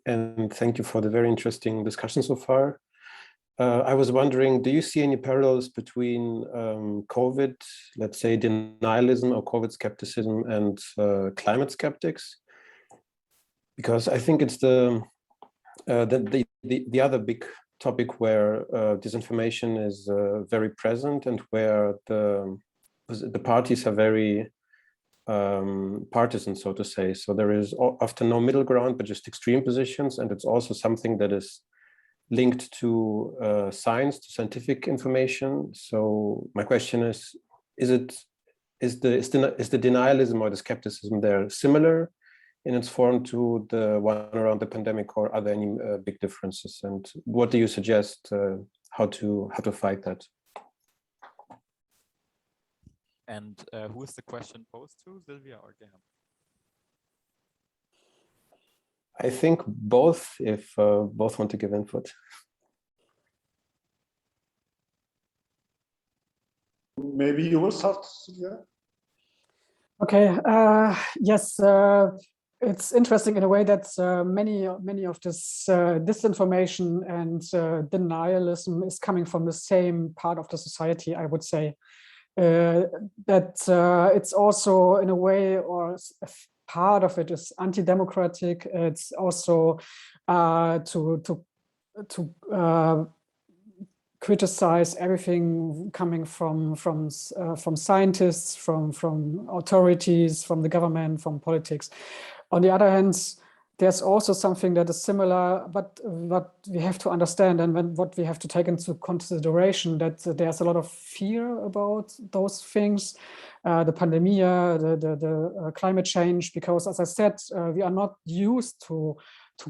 And thank you for the very interesting discussion so far. I was wondering, do you see any parallels between COVID, let's say denialism or COVID skepticism, and climate skeptics? Because I think it's the other big topic where disinformation is very present, and where the parties are very partisan, so to say. So there is often no middle ground, but just extreme positions, and it's also something that is linked to science, to scientific information. So my question is the denialism or the skepticism there similar in its form to the one around the pandemic, or are there any big differences? And what do you suggest how to fight that? And who is the question posed to, Silvia or Gegham? I think both, if both want to give input. Maybe you will start, Silvia. Okay. Yes. It's interesting in a way that many of this disinformation and denialism is coming from the same part of the society, I would say. That it's also in a way, or part of it is anti-democratic. It's also to criticize everything coming from scientists, from authorities, from the government, from politics. On the other hand, there's also something that is similar, but what we have to understand and what we have to take into consideration, that there's a lot of fear about those things, the pandemic, the climate change, because as I said, we are not used to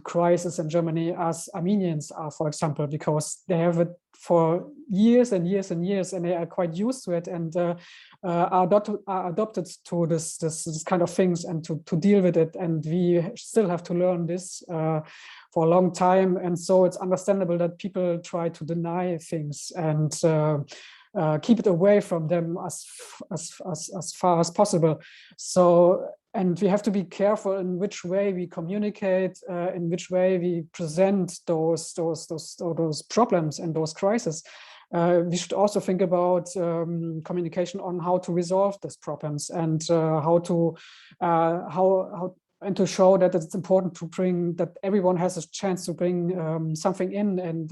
crisis in Germany as Armenians are, for example, because they have it for years and years and years, and they are quite used to it, and are adopted to this kind of things and to deal with it. And we still have to learn this for a long time. And so it's understandable that people try to deny things and keep it away from them as far as possible. So, and we have to be careful in which way we communicate, in which way we present those problems and those crises. We should also think about communication on how to resolve these problems and how to show that it's important to bring, that everyone has a chance to bring something in, and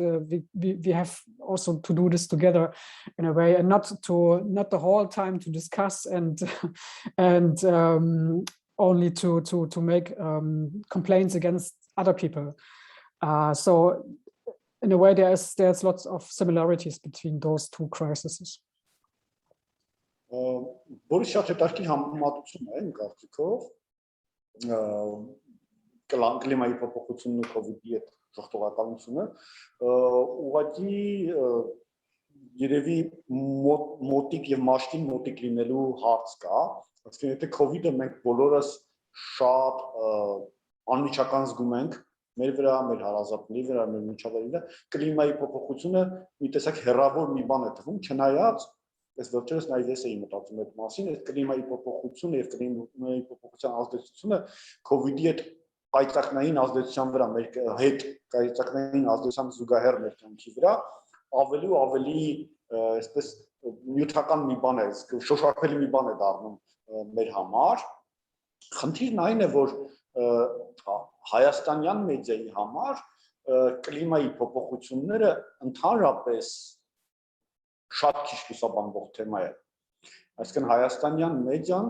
we have also to do this together in a way, and not the whole time to discuss and only to make complaints against other people. So in a way, there's lots of similarities between those two crises. Որի շատ հետաքրքիր համեմատություն է իմ կարծիքով կլիմայի փոփոխությունն ու COVID-ի հետ ժողովրդականությունը ուղղակի երևի մոտիկ եւ մաշկին մոտիկ լինելու հարց կա, այսինքն եթե COVID-ը մենք բոլորս շատ անմիջական զգում ենք մեր վրա, մեր հարազատների վրա, մեր միջավայրի վրա, կլիմայի փոփոխությունը մի տեսակ հեռավոր մի բան է թվում, չնայած ես վերջերս նաև ես էի մտածում այդ մասին, այդ կլիմայի փոփոխությունը եւ կլիմայի փոփոխության ազդեցությունը COVID-ի հետ կայծակնային ազդեցության վրա, մեր հետ կայծակնային ազդեցության զուգահեռ մեր կյանքի վրա ավելի ու ավելի այսպես նյութական մի բան է, շոշափելի մի բան է դառնում մեր համար։ Խնդիրն այն է, որ հայաստանյան մեդիայի համար կլիմայի փոփոխությունները ընդհանրապես շատ քիչ լուսաբանվող թեմա է։ Այսինքն հայաստանյան մեդիան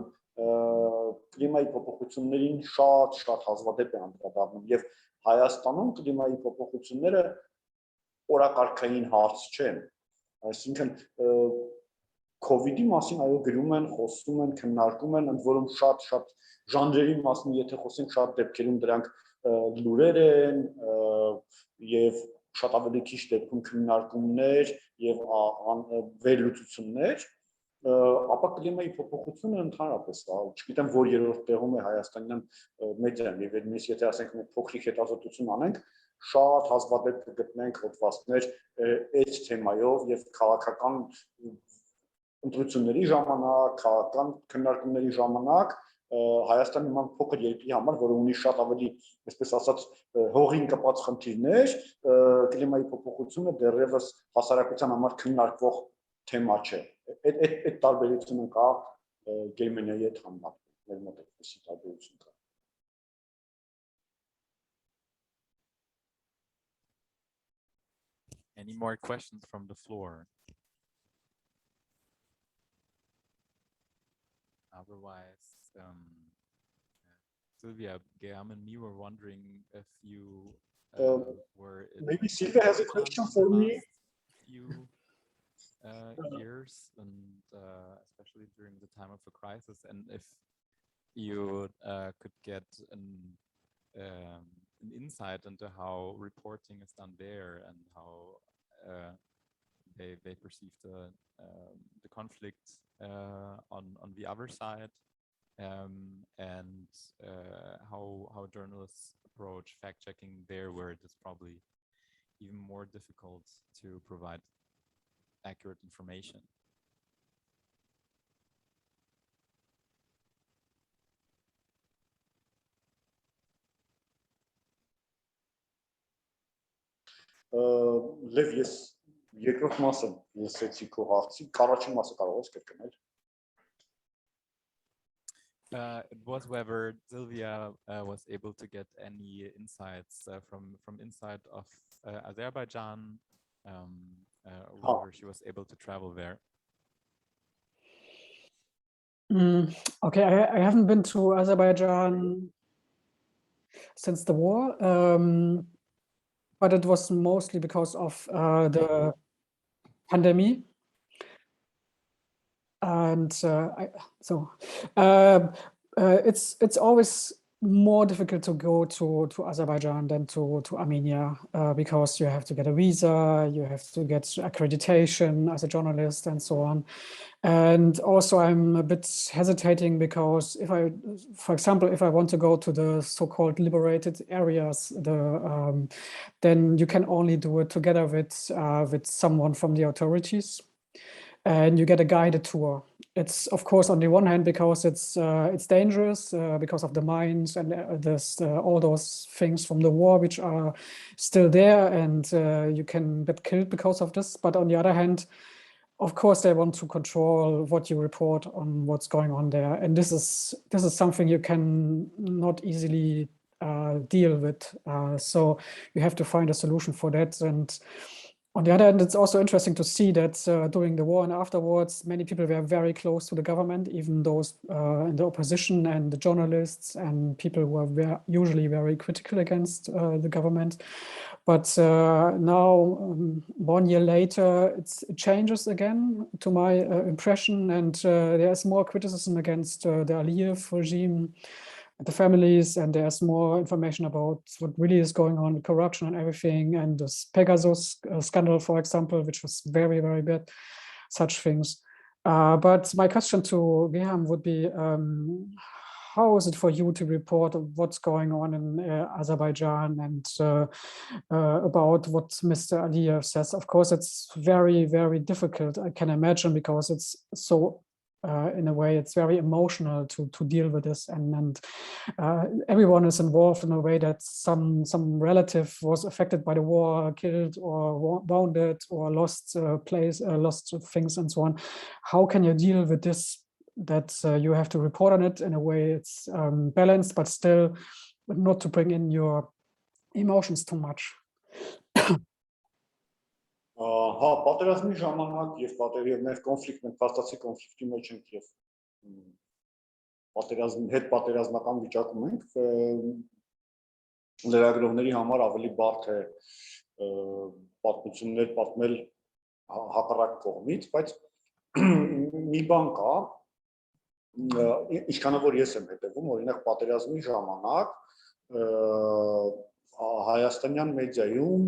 կլիմայի փոփոխություններին շատ հազվադեպ է անդրադառնում եւ Հայաստանում կլիմայի փոփոխությունները օրակարգային հարց չեն։ Այսինքն COVID-ի մասին այո գրում են, խոսում են, քննարկում են, ընդ որում շատ ժանրերի մասին եթե խոսենք շատ դեպքերում դրանք լուրեր են եւ շատ ավելի քիչ դեպքում քննարկումներ եւ վերլուծություններ, ապա կլիմայի փոփոխությունը ընդհանրապես, չգիտեմ որ երրորդ տեղում է հայաստանյան մեդիան եւ եթե ասենք մենք փոքրիկ հետազոտություն անենք, շատ հազվադեպ կգտնենք հոդվածներ այդ թեմայով եւ քաղաքական ընտրությունների ժամանակ, քաղաքական քննարկումների ժամանակ Հայաստանի նման փոքր երկրի համար, որը ունի շատ ավելի, այսպես ասած, հողին կապած խնդիրներ, կլիմայի փոփոխությունը դեռևս հասարակության համար քննարկվող թեմա չէ։ Այդ տարբերությունը կա Գերմանիայի հետ համեմատվում, մեր մոտ այդպիսի տարբերություն կա։ Any more questions from the floor? Otherwise, Silvia, Gegham and me were wondering if you were... Maybe Silvia has a question for me. Few years, and especially during the time of a crisis, and if you could get an insight into how reporting is done there and how they perceive the conflict on the other side, and how journalists approach fact-checking there, where it is probably even more difficult to provide accurate information. Լև ես երկրորդ մասը լսեցի քո հարցի, առաջին մասը կարող ես կրկնել։ It was whether Silvia was able to get any insights from inside of Azerbaijan, whether she was able to travel there. Okay, I haven't been to Azerbaijan since the war, but it was mostly because of the pandemic. And it's always more difficult to go to Azerbaijan than to Armenia because you have to get a visa, you have to get accreditation as a journalist and so on. And also I'm a bit hesitating because for example, if I want to go to the so-called liberated areas, then you can only do it together with someone from the authorities. And you get a guided tour. It's of course on the one hand because it's dangerous because of the mines and there's all those things from the war which are still there, and you can get killed because of this. But on the other hand, of course, they want to control what you report on what's going on there, and this is something you can not easily deal with. So you have to find a solution for that. And on the other hand, it's also interesting to see that during the war and afterwards, many people were very close to the government, even those in the opposition and the journalists and people who are usually very critical against the government. But now, 1 year later, it changes again, to my impression, and there's more criticism against the Aliyev regime, the families, and there's more information about what really is going on with corruption and everything, and this Pegasus scandal, for example, which was very, very bad, such things. But my question to Gegham would be, how is it for you to report what's going on in Azerbaijan and about what Mr. Aliyev says? Of course, it's very, very difficult, I can imagine, because it's so in a way, it's very emotional to deal with this, and everyone is involved in a way that some relative was affected by the war, killed or wounded or lost lost things and so on. How can you deal with this? That you have to report on it in a way it's balanced, but still not to bring in your emotions too much. Հա, պատերազմի ժամանակ եւ մեր կոնֆլիկտ, մենք փաստացի կոնֆլիկտի մեջ ենք եւ պատերազմական վիճակում ենք, լրագրողների համար ավելի բարդ է պատմություններ պատմել հակառակ կողմից, բայց մի բան կա, ինչքանով որ ես եմ հետևում, օրինակ պատերազմի ժամանակ հայաստանյան մեդիայում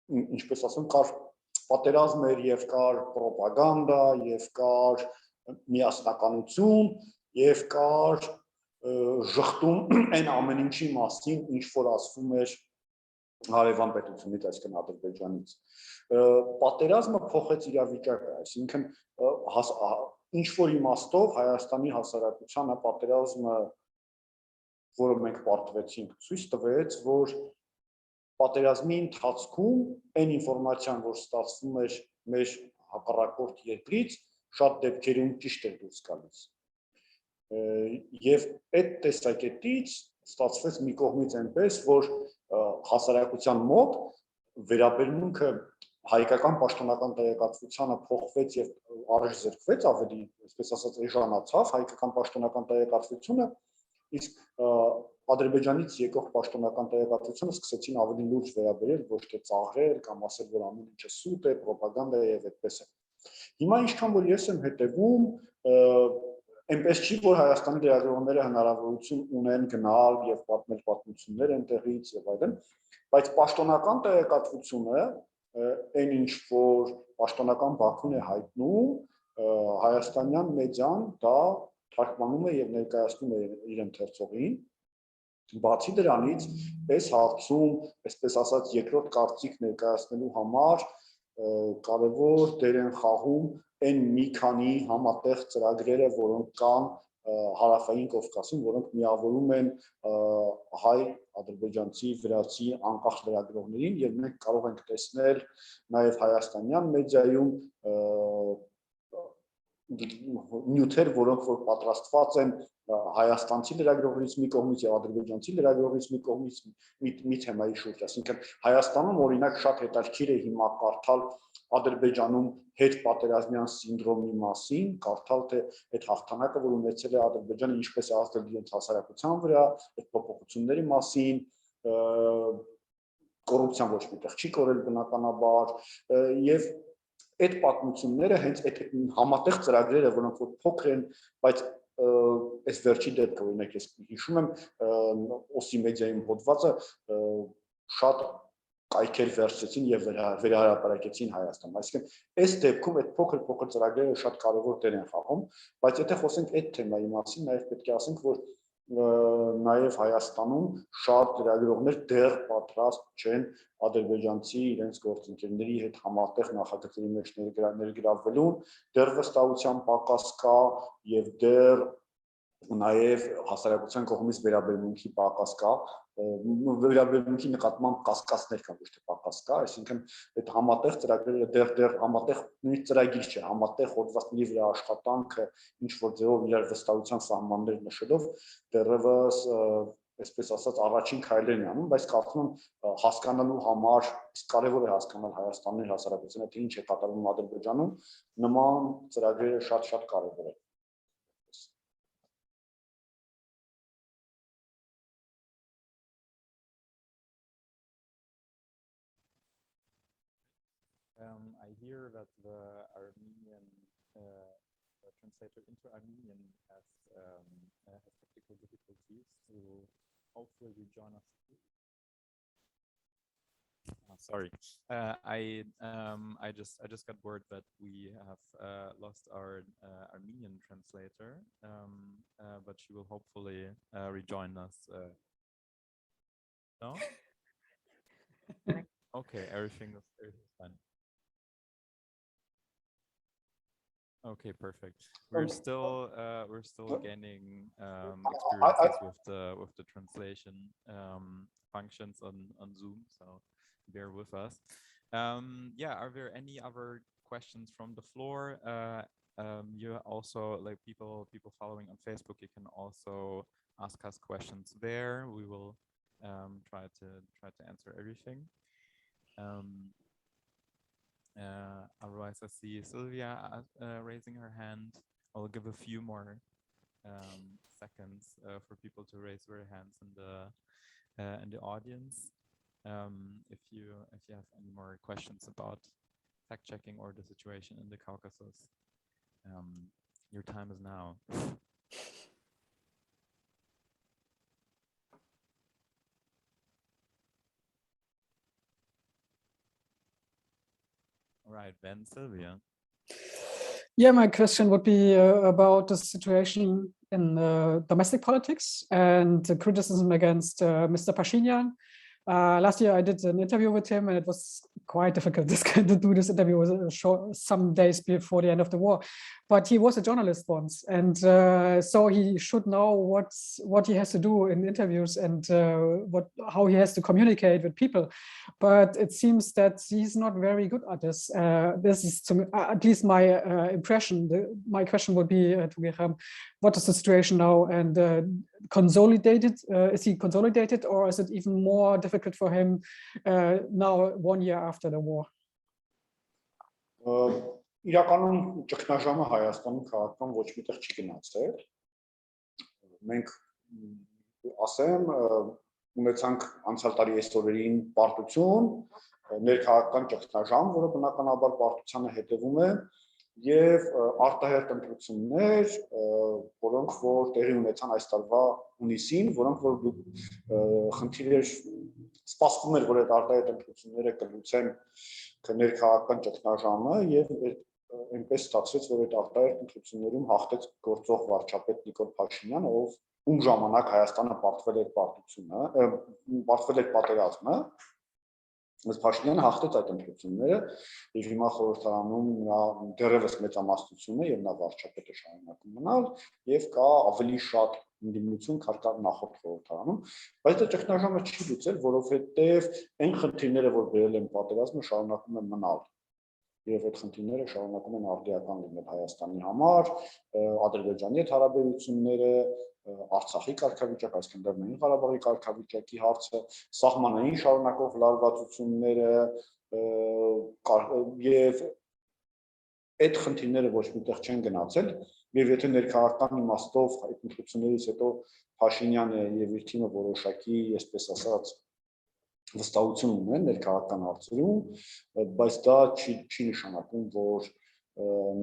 ինչպես ասեմ, կար պատերազմ էր եւ կար պրոպագանդա եւ կար միասնականություն եւ կար ժխտում այն ամեն ինչի մասին, ինչ որ ասվում էր հարևան պետությունից, այսինքն Ադրբեջանից։ Պատերազմը փոխեց իրավիճակը, այսինքն ինչ որ իմաստով Հայաստանի հասարակությանը պատերազմը, որը մենք պարտվեցինք, ցույց տվեց, որ պատերազմի ընթացքում այն ինֆորմացիան, որ ստացվում էր մեր հակառակորդ երկրից, շատ դեպքերում ճիշտ էր դուրս գալիս։ Եվ այդ տեսակետից ստացվեց մի կողմից այնպես, որ հասարակության մոտ վերաբերմունքը հայկական պաշտոնական տեղեկատվությանը փոխվեց եւ առաջ զրկվեց, ավելի, այսպես ասած, էժանացավ հայկական պաշտոնական տեղեկատվությունը, իսկ Ադրբեջանից եկող պաշտոնական տեղեկատվությունը սկսեցին ավելի լուրջ վերաբերել, ոչ թե ծաղրել կամ ասել, որ ամեն ինչը սուտ է, պրոպագանդա եւ այդպես է։ Հիմա ինչքան որ ես եմ հետևում, այնպես չի, որ Հայաստանի լրագրողները հնարավորություն ունեն գնալ եւ պատմել պատմություններ այնտեղից եւ այլն, բայց պաշտոնական տեղեկատվությունը, այն ինչ որ պաշտոնական Բաքուն է հայտնում, հայաստանյան մեդիան դա թարգմանում է եւ ներկայացնում է իր ընթերցողին։ Բացի դրանից, այս հարցում, այսպես ասած, երկրորդ կարծիք ներկայացնելու համար կարևոր դեր են խաղում այն մի քանի համատեղ ծրագրերը, որոնք կան հարավային Կովկասում, որոնք միավորում են հայ, ադրբեջանցի, վրացի անկախ լրագրողներին, եւ մենք կարող ենք տեսնել նաեւ հայաստանյան մեդիայում նյութեր, որոնք որ պատրաստված են հայաստանցի լրագրողներից մի կողմից եւ ադրբեջանցի լրագրողներից մի կողմից մի թեմայի շուրջ, այսինքն Հայաստանում օրինակ շատ հետաքրքիր է հիմա կարդալ Ադրբեջանում հետ պատերազմյան սինդրոմի մասին, կարդալ թե այդ հաղթանակը, որ ունեցել է Ադրբեջանը, ինչպես է ազդել իրենց հասարակության վրա, այդ փոփոխությունների մասին, կոռուպցիան ոչ միտեղ չի կորել բնականաբար եւ այդ պատմությունները հենց այդ համատեղ ծրագրերը, որոնք որ փոքր են, բայց այս վերջի դեպքը օրինակ ես հիշում եմ օսի մեդիայում հոդվածը շատ կայքեր վերցրեցին եւ վերահրապարակեցին Հայաստան, այսինքն այս դեպքում այդ փոքր ծրագրերը շատ կարեւոր դեր են խաղում, բայց եթե խոսենք այդ թեմայի մասին, նաեւ պետք է ասենք, որ նաև Հայաստանում շատ լրագրողներ դեռ պատրաստ չեն ադրբեջանցի իրենց գործընկերների հետ համատեղ նախագծերի մեջ ներգրավվելուն, դեռ վստահության պակաս կա եւ դեռ նաև հասարակության կողմից վերաբերմունքի պակաս կա, վերաբերմունքի նկատմամբ կասկածներ կան, ոչ թե պակաս կա, այսինքն այդ համատեղ ծրագրերը դեռ համատեղ նույնիսկ ծրագիր չէ, համատեղ հոդվածների վրա աշխատանքը ինչ որ ձևով իրար վստահության սահմաններ նշելով դեռևս այսպես ասած առաջին քայլերն են անում, բայց կարծում եմ հասկանալու համար կարևոր է հասկանալ Հայաստանի հասարակությունը թե ինչ է կատարվում Ադրբեջանում, նման ծրագրերը շատ կարևոր է։ I hear that the Armenian translator into Armenian has technical difficulties, so hopefully rejoin us. Sorry, I just got word that we have lost our Armenian translator, but she will hopefully rejoin us. No? Okay, everything is fine. Okay, perfect. We're still gaining experiences with the translation functions on Zoom, so bear with us. Yeah, are there any other questions from the floor? You also, like people following on Facebook, you can also ask us questions there. We will try to answer everything. Otherwise, I see Silvia raising her hand. I'll give a few more seconds for people to raise their hands in the audience. If you have any more questions about fact checking or the situation in the Caucasus, your time is now. All right, then Silvia. Yeah, my question would be about the situation in domestic politics and the criticism against Mr. Pashinyan. Last year I did an interview with him, and it was quite difficult to do this interview some days before the end of the war. But he was a journalist once, and so he should know what he has to do in interviews and how he has to communicate with people. But it seems that he's not very good at this. This is at least my impression. My question would be to Gegham, what is the situation now, and consolidated? Is he consolidated, or is it even more difficult for him now, 1 year after the war? Իրականում ճգնաժամը Հայաստանում քաղաքական ոչ միտեղ չի գնացել։ Մենք ասեմ ունեցանք անցյալ տարի այս օրերին պարտություն, ներքաղաքական ճգնաժամ, որը բնականաբար պարտությանը հետևում է, եւ արտահերտ ընտրություններ, որոնք որ տեղի ունեցան այս տարվա հունիսին, որոնք որ խնդիրներ սպասվում էր, որ այդ արտահերտ ընտրությունները կլուծեն ներքաղաքական ճգնաժամը եւ այնպես ստացվեց, որ այդ արտահերտ ընտրություններում հաղթեց գործող վարչապետ Նիկոլ Փաշինյանը, ում ժամանակ Հայաստանը պարտվել էր պատերազմը, բայց Փաշինյանը հաղթեց այդ ընտրությունները եւ հիմա խորհրդարանում նա դեռևս մեծամասնություն է եւ նա վարչապետը շարունակում մնալ եւ կա ավելի շատ ընդդիմություն, քան կար նախորդ խորհրդարանում, բայց դա ճգնաժամը չի լուծել, որովհետեւ այն խնդիրները, որ բերել են պատերազմը, շարունակում են մնալ։ եւ այդ խնդիրները շարունակում են արդիական լինել Հայաստանի համար, Ադրբեջանի հետ հարաբերությունները, Արցախի կարգավիճակ, այսինքն Լեռնային Ղարաբաղի կարգավիճակի հարցը, սահմանային շարունակող լարվածությունները եւ այդ խնդիրները ոչ միտեղ չեն գնացել եւ եթե ներքաղաքական իմաստով այդ ընտրություններից հետո Փաշինյանը եւ իր թիմը որոշակի, այսպես ասած, վստահություն ունեն ներքաղաքական հարցերում, բայց դա չի նշանակում, որ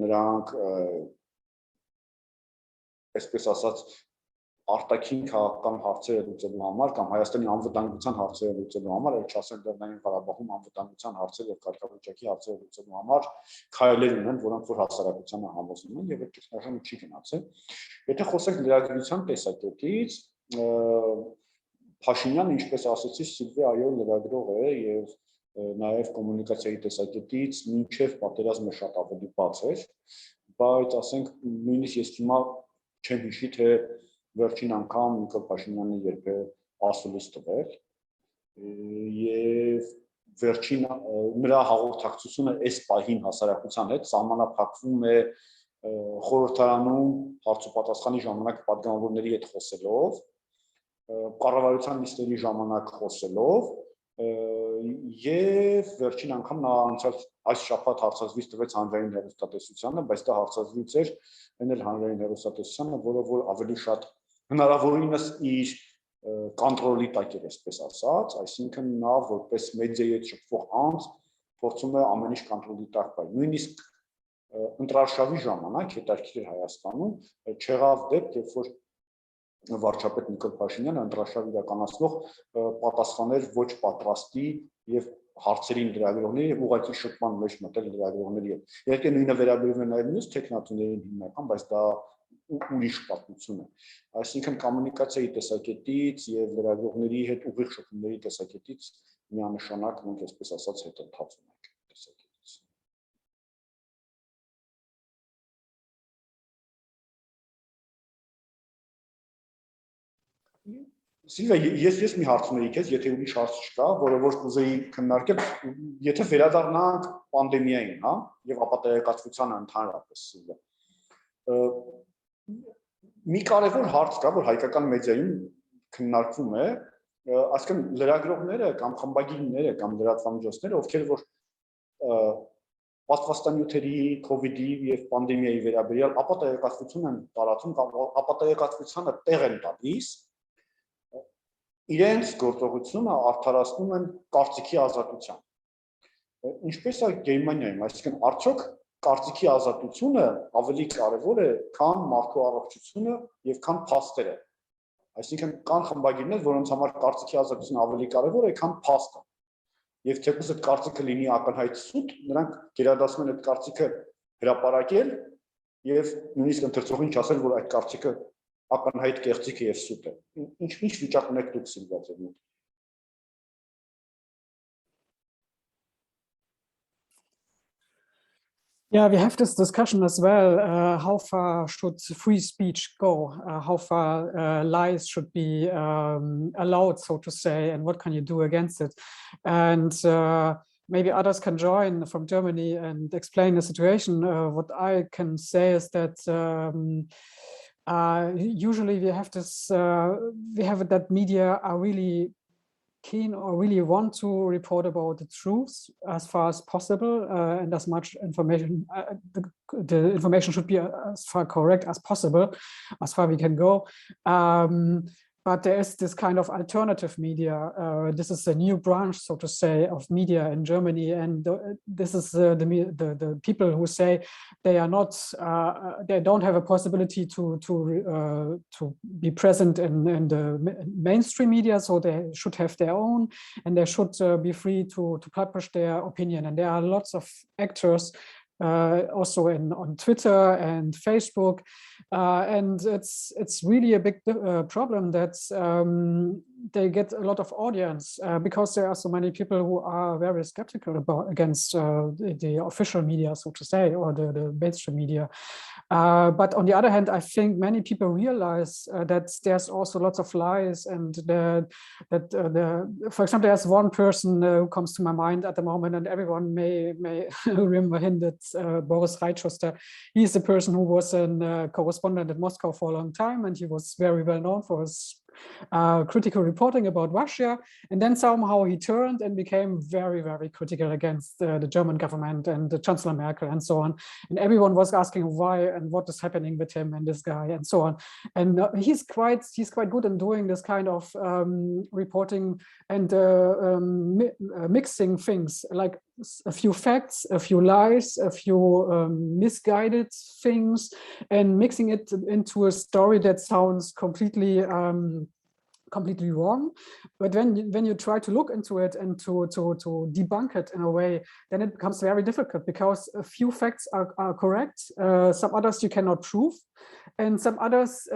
նրանք այսպես ասած արտաքին քաղաքական հարցերը լուծելու համար կամ Հայաստանի անվտանգության հարցերը լուծելու համար, այլ չասեն Լեռնային Ղարաբաղում անվտանգության հարցեր եւ կարգավիճակի հարցերը լուծելու համար քայլեր ունեն, որոնք որ հասարակությանը համոզում են եւ այդ ճգնաժամը չի գնացել։ Եթե խոսենք լրագրության տեսակետից, Փաշինյանը, ինչպես ասացի, Սիլվիա այո լրագրող է եւ նաեւ կոմունիկացիայի տեսակետից մինչեւ պատերազմը շատ ավելի բաց էր, բայց ասենք նույնիսկ ես հիմա չեմ հիշի թե վերջին անգամ Նիկոլ Փաշինյանը երբ է ասուլիս տվել եւ վերջին նրա հաղորդակցությունը այս պահին հասարակության հետ սահմանափակվում է խորհրդարանում հարց ու պատասխանի ժամանակ պատգամավորների հետ խոսելով, կառավարության նիստերի ժամանակ խոսելով եւ վերջին անգամ նա անցած այս շաբաթ հարցազրույց տվեց հանրային հեռուստատեսությանը, բայց դա հարցազրույց էր այն էլ հանրային հեռուստատեսությանը, որը որ ավելի շատ հնարավորինս իր կոնտրոլի տակ էր, այսպես ասած, այսինքն նա որպես մեդիայի հետ շփվող անձ փորձում է ամեն ինչ կոնտրոլի տակ բայ։ Նույնիսկ ընտրարշավի ժամանակ հետաքրքիր Հայաստանում չեղավ դեպք, երբ որ վարչապետ Նիկոլ Փաշինյանը ընտրարշավ իրականացնող պատասխաներ ոչ պատրաստի եւ հարցերին լրագրողների եւ ուղղակի շփման մեջ մտել լրագրողների հետ։ Իհարկե նույնը վերաբերում է նաեւ մյուս տեխնատուներին հիմնական, բայց դա ուրիշ պատմություն է։ Այսինքն կոմունիկացիայի տեսակետից եւ լրագրողների հետ ուղիղ շփումների տեսակետից միանշանակ մենք այսպես ասած հետընթացում ենք տեսակետից։ Սիլվիա, ես մի հարց ունեի քեզ, եթե ուրիշ հարց չկա, որը որ կուզեի քննարկել, եթե վերադառնանք պանդեմիային, հա, եւ ապատեգացությանը ընդհանրապես, Սիլվիա։ Մի կարևոր հարց կա, որ հայկական մեդիայում քննարկվում է, այսինքն լրագրողները կամ խմբագիրները կամ լրատվամիջոցները, ովքեր որ պատվաստանյութերի, COVID-ի եւ պանդեմիայի վերաբերյալ ապատեգացություն են տարածում կամ ապատեգացությանը տեղ են տալիս, իրենց գործողությունը արդարացնում են կարծիքի ազատությամբ։ Ինչպես է Գերմանիայում, այսինքն արդյոք կարծիքի ազատությունը ավելի կարևոր է, քան մարդու առողջությունը եւ քան փաստերը։ Այսինքն կան խմբագիրներ, որոնց համար կարծիքի ազատությունը ավելի կարևոր է, քան փաստը։ Եվ թեկուզ այդ կարծիքը լինի ակնհայտ սուտ, նրանք գերադասում են այդ կարծիքը հրապարակել եւ նույնիսկ ընթերցողին չասել, որ այդ կարծիքը ակնհայտ կեղծիք է եւ սուտ է։ Ինչ վիճակ ունեք դուք Սիլվիա ձեր մոտ։ Yeah, we have this discussion as well. How far should free speech go? How far lies should be allowed, so to say, and what can you do against it? And maybe others can join from Germany and explain the situation. What I can say is that usually we have this, that media are really keen or really want to report about the truth as far as possible, and as much information, the information should be as far correct as possible, as far we can go. But there is this kind of alternative media. This is a new branch, so to say, of media in Germany, and this is the people who say they are not, they don't have a possibility to be present in the mainstream media, so they should have their own, and they should be free to publish their opinion. And there are lots of actors also on Twitter and Facebook, and it's really a big problem that they get a lot of audience because there are so many people who are very skeptical against the official media, so to say, or the mainstream media. But on the other hand, I think many people realize that there's also lots of lies, and for example, there's one person who comes to my mind at the moment, and everyone may remember him. That's Boris Reitschuster. He's the person who was a correspondent at Moscow for a long time, and he was very well known for his critical reporting about Russia, and then somehow he turned and became very, very critical against the German government and the Chancellor Merkel and so on. And everyone was asking why and what is happening with him and this guy and so on. And he's quite good in doing this kind of reporting and mixing things, like a few facts, a few lies, a few misguided things, and mixing it into a story that sounds completely wrong. But when you try to look into it and to debunk it in a way, then it becomes very difficult, because a few facts are correct, some others you cannot prove, and some others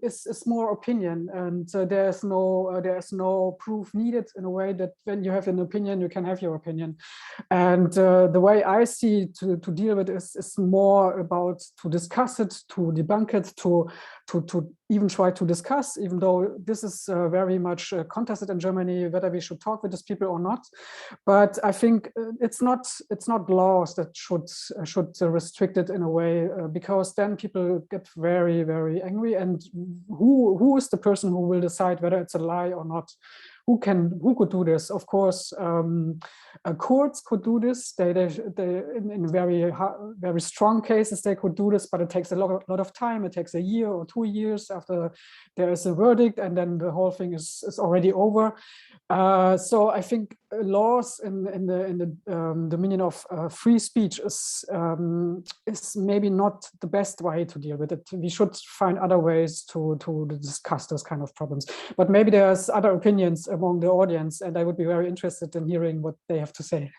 is more opinion, and there's no proof needed, in a way that when you have an opinion, you can have your opinion. And the way I see to deal with it is more about to discuss it, to debunk it, to even try to discuss, even though this is very much contested in Germany, whether we should talk with these people or not. But I think it's not laws that should restrict it in a way, because then people get very, very angry. And who is the person who will decide whether it's a lie or not? Who could do this? Of course, courts could do this. They in very strong cases they could do this, but it takes a lot of time. It takes a year or 2 years after there is a verdict, and then the whole thing is already over. So I think laws in the dominion of free speech is maybe not the best way to deal with it. We should find other ways to discuss those kind of problems. But maybe there's other opinions among the audience, and I would be very interested in hearing what they have to say.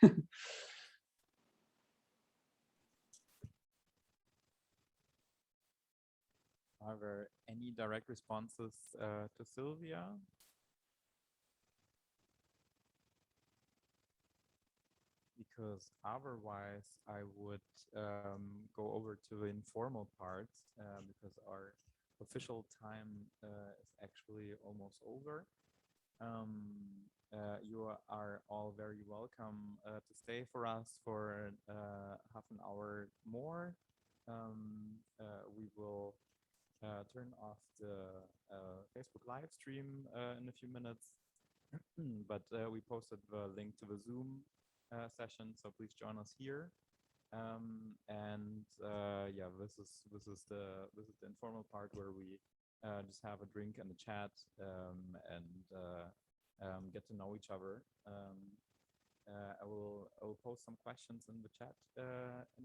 Are there any direct responses to Silvia? Because otherwise I would go over to the informal part, because our official time is actually almost over. You are all very welcome to stay for us for half an hour more. We will turn off the Facebook live stream in a few minutes, but we posted the link to the Zoom session, so please join us here. And yeah, this is the informal part where we just have a drink and a chat, and get to know each other. I will post some questions in the chat